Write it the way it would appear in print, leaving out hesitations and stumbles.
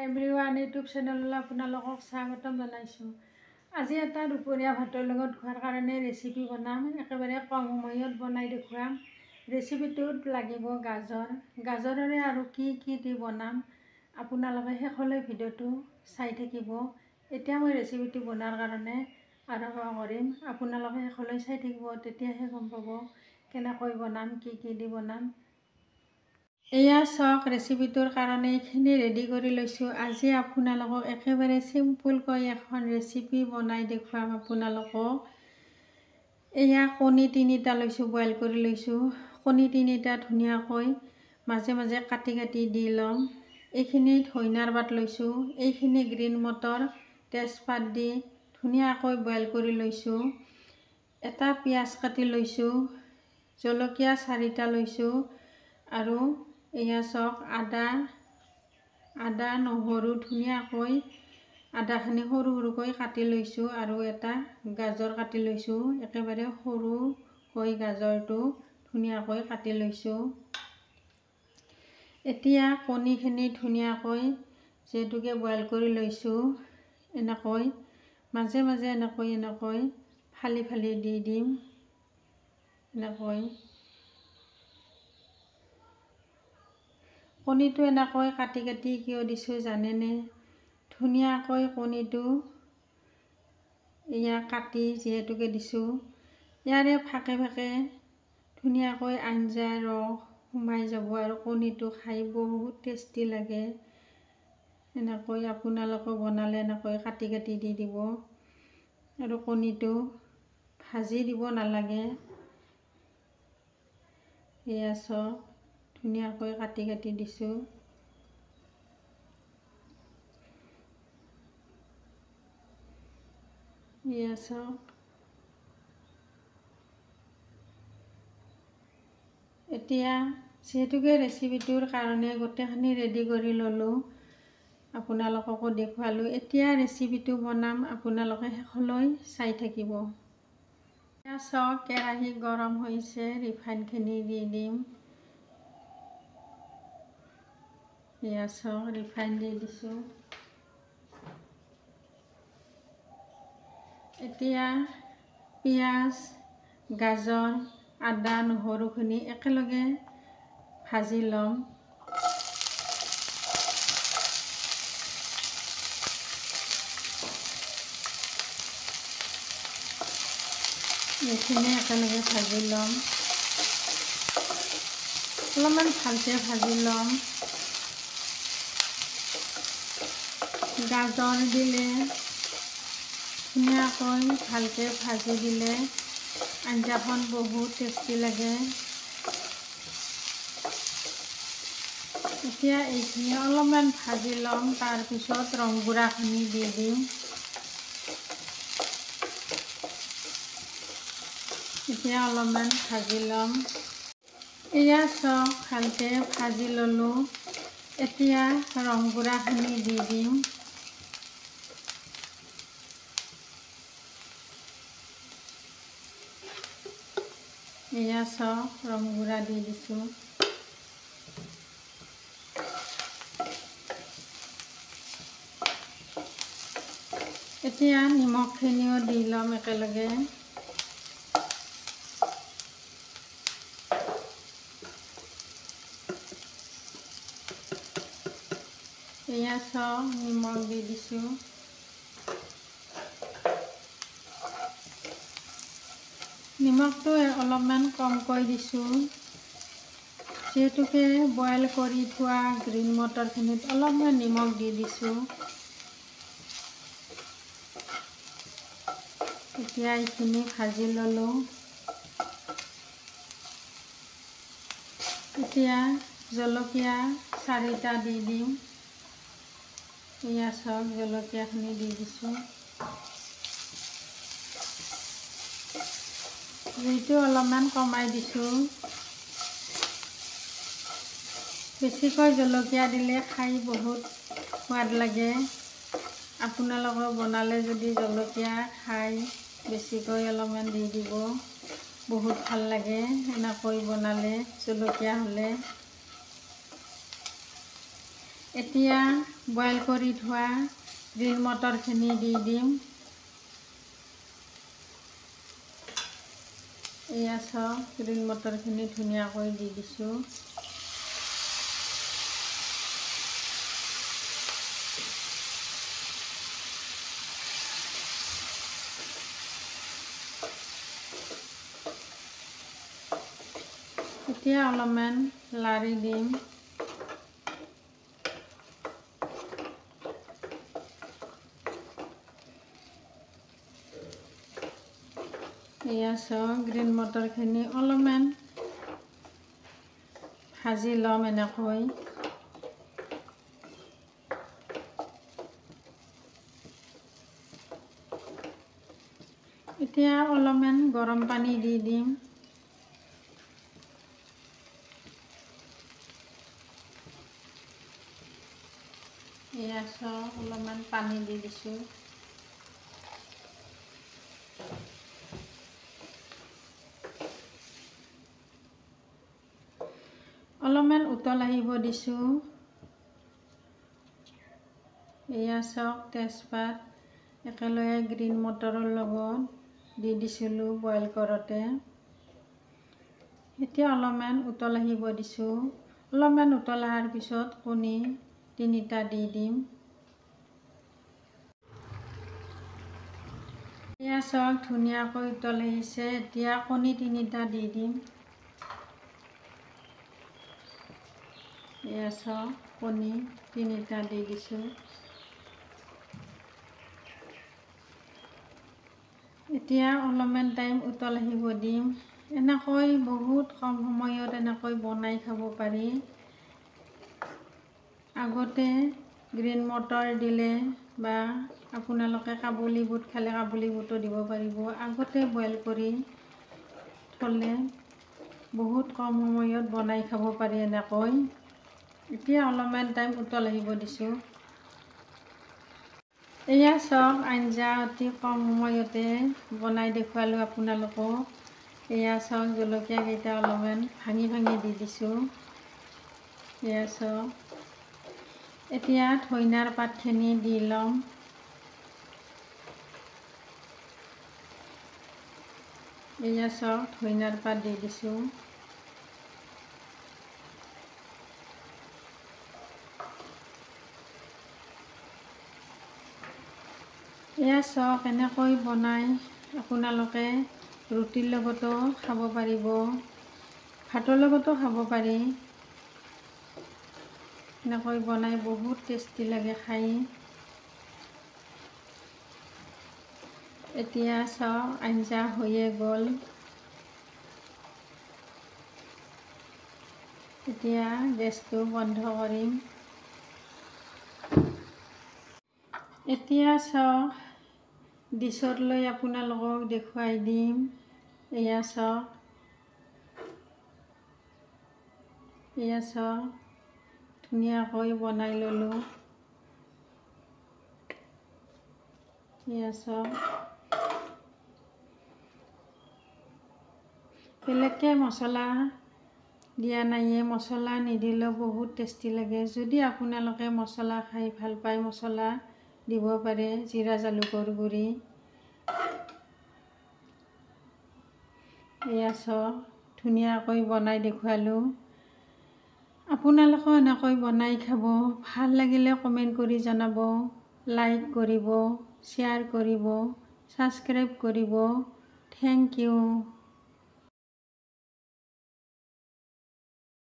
Everyone YouTube চেনেললৈ আপোনালোকক স্বাগতম জনাইছোঁ। আজি এটা দুপৰীয়া ভাতৰ লগত খোৱাৰ কাৰণে ৰেচিপি বনাম। একেবাৰে কম সময়ত বনাই দেখুৱাম। ৰেচিপিটোত লাগিব গাজৰেৰে আৰু কি দি বনাম আপোনালোকে শেষলৈ ভিডিঅ'টো চাই থাকিব। এতিয়া মই ৰেচিপিটো বনোৱাৰ কাৰণে আৰম্ভ কৰিম। আপোনালোকে শেষলৈ চাই থাকিব, তেতিয়াহে গম পাব কেনেকৈ বনাম, কি দি বনাম। এয়া চাওক, ৰেচিপিটোৰ কাৰণে এইখিনি ৰেডি কৰি লৈছোঁ। আজি আপোনালোকক একেবাৰে চিম্পুলকৈ এখন ৰেচিপি বনাই দেখুৱাম আপোনালোকক। এয়া কণী 3টা লৈছোঁ, বইল কৰি লৈছোঁ। কণী 3টা ধুনীয়াকৈ মাজে মাজে কাটি দি ল'ম। এইখিনি ধনিয়াৰ পাত লৈছোঁ। এইখিনি গ্ৰীণ মটৰ, তেজপাত দি ধুনীয়াকৈ বইল কৰি লৈছোঁ। এটা পিঁয়াজ কাটি লৈছোঁ, জলকীয়া 4টা লৈছোঁ আৰু এয়া চাওক আদা নহৰু ধুনীয়াকৈ আদাখিনি সৰু সৰুকৈ কাটি লৈছোঁ আৰু এটা গাজৰ কাটি লৈছোঁ। একেবাৰে সৰুকৈ গাজৰটো ধুনীয়াকৈ কাটি লৈছোঁ। এতিয়া কণীখিনি ধুনীয়াকৈ যিহেতুকে বইল কৰি লৈছোঁ, এনেকৈ মাজে মাজে এনেকৈ ফালি দি দিম। এনেকৈ কণীটো এনেকৈ কাটি কিয় দিছোঁ জানেনে? ধুনীয়াকৈ কণীটো এয়া কাটি যিহেতুকে দিছোঁ, ইয়াৰে ফাকে ফাকে ধুনীয়াকৈ আঞ্জাৰ ৰস সোমাই যাব আৰু কণীটো খাই বহুত টেষ্টি লাগে। এনেকৈ আপোনালোকে বনালে এনেকৈ কাটি দি দিব আৰু কণীটো ভাজি দিব নালাগে। এয়া চাওক, ধুনীয়াকৈ কাটি দিছোঁ। এয়া চাওক, এতিয়া যিহেতুকে ৰেচিপিটোৰ কাৰণে গোটেইখিনি ৰেডি কৰি ল'লোঁ, আপোনালোককো দেখুৱালোঁ। এতিয়া ৰেচিপিটো বনাম, আপোনালোকে শেষলৈ চাই থাকিব। এয়া চাওক, কেৰাহী গৰম হৈছে, ৰিফাইনখিনি দি দিম। এয়া চাওক, ৰিফাইন দি দিছোঁ। এতিয়া পিঁয়াজ, গাজৰ, আদা নহৰুখিনি একেলগে ভাজি ল'ম। এইখিনি একেলগে ভাজি ল'ম, অলপমান ভালকৈ ভাজি ল'ম। গাজৰ দিলে ধুনীয়াকৈ ভালকৈ ভাজি দিলে আঞ্জাখন বহুত টেষ্টি লাগে। এতিয়া এইখিনি অলপমান ভাজি ল'ম, তাৰপিছত ৰংগুড়াখিনি দি দিম। এতিয়া অলপমান ভাজি ল'ম। এয়া চাওক, ভালকৈ ভাজি ল'লোঁ। এতিয়া ৰংগুড়াখিনি দি দিম। এয়া চাওক, ৰংগুড়া দি দিছোঁ। এতিয়া নিমখখিনিও দি ল'ম একেলগে। এয়া চাওক, নিমখ দি দিছোঁ। নিমখটো অলপমান কমকৈ দিছোঁ, যিহেতুকে বইল কৰি থোৱা গ্ৰীণ মটৰখিনিত অলপমান নিমখ দি দিছোঁ। এতিয়া এইখিনি ভাজি ল'লোঁ। এতিয়া জলকীয়া 4টা দি দিম। এয়া চাওক, জলকীয়াখিনি দি দিছোঁ। জুইটো অলপমান কমাই দিছোঁ। বেছিকৈ জলকীয়া দিলে খাই বহুত সোৱাদ লাগে। আপোনালোকে বনালে যদি জলকীয়া খাই বেছিকৈ অলপমান দি দিব, বহুত ভাল লাগে এনেকৈ বনালে জলকীয়া হ'লে। এতিয়া বইল কৰি থোৱা গ্ৰীণ মটৰখিনি দি দিম। এয়া চাওক, গ্ৰীণ মটৰখিনি ধুনীয়াকৈ দি দিছোঁ। এতিয়া অলপমান লাৰি দিম। এয়া চাওক, গ্ৰীণ মটৰখিনি অলপমান ভাজি ল'ম এনেকৈ। এতিয়া অলপমান গৰম পানী দি দিম। এয়া চাওক, অলপমান পানী দি দিছোঁ। অলপমান উতল আহিব দিছোঁ। এয়া চাওক, তেজপাত একেলগে গ্ৰীণ মটৰৰ লগত দি দিছিলোঁ বইল কৰোঁতে। এতিয়া অলপমান উতল আহিব দিছোঁ। অলপমান উতল অহাৰ পিছত কণী 3টা দি দিম। এয়া চাওক, ধুনীয়াকৈ উতল আহিছে। এতিয়া কণী 3টা দি দিম। এয়া চাওক, কণী 3টা দি দিছোঁ। এতিয়া অলপমান টাইম উতল আহিব দিম। এনেকৈ বহুত কম সময়ত এনেকৈ বনাই খাব পাৰি। আগতে গ্ৰীণ মটৰ দিলে বা আপোনালোকে কাবুলী বুট খালে কাবুলী বুটো দিব পাৰিব। আগতে বইল কৰি থ'লে বহুত কম সময়ত বনাই খাব পাৰি এনেকৈ। এতিয়া অলপমান টাইম উতল আহিব দিছোঁ। এয়া চাওক, আঞ্জা অতি কম সময়তে বনাই দেখুৱালোঁ আপোনালোকক। এয়া চাওক, জলকীয়া কেইটা অলপমান ভাঙি ভাঙি দি দিছোঁ। এয়া চাওক, এতিয়া ধনিয়াৰ পাতখিনি দি ল'ম। এয়া চাওক, ধনিয়াৰ পাত দি দিছোঁ। এয়া চাওক, এনেকৈ বনাই আপোনালোকে ৰুটিৰ লগতো খাব পাৰিব, ভাতৰ লগতো খাব পাৰি। এনেকৈ বনাই বহুত টেষ্টি লাগে খাই। এতিয়া চাওক, আঞ্জা হৈয়ে গ'ল। এতিয়া গেছটো বন্ধ কৰিম। এতিয়া চাওক, ডিছত লৈ আপোনালোকক দেখুৱাই দিম। এয়া চাওক, ধুনীয়াকৈ বনাই ল'লোঁ। এয়া চাওক, বেলেগকৈ মছলা দিয়া নাইয়ে। মছলা নিদিলেও বহুত টেষ্টি লাগে। যদি আপোনালোকে মছলা খাই ভাল পায়, মছলা দিব পাৰে, জিৰা জালুকৰ গুড়ি। এয়া চাওক, ধুনীয়াকৈ বনাই দেখুৱালোঁ। আপোনালোকেও এনেকৈ বনাই খাব। ভাল লাগিলে কমেণ্ট কৰি জনাব, লাইক কৰিব, শ্বেয়াৰ কৰিব, ছাবস্ক্ৰাইব কৰিব। Thank U.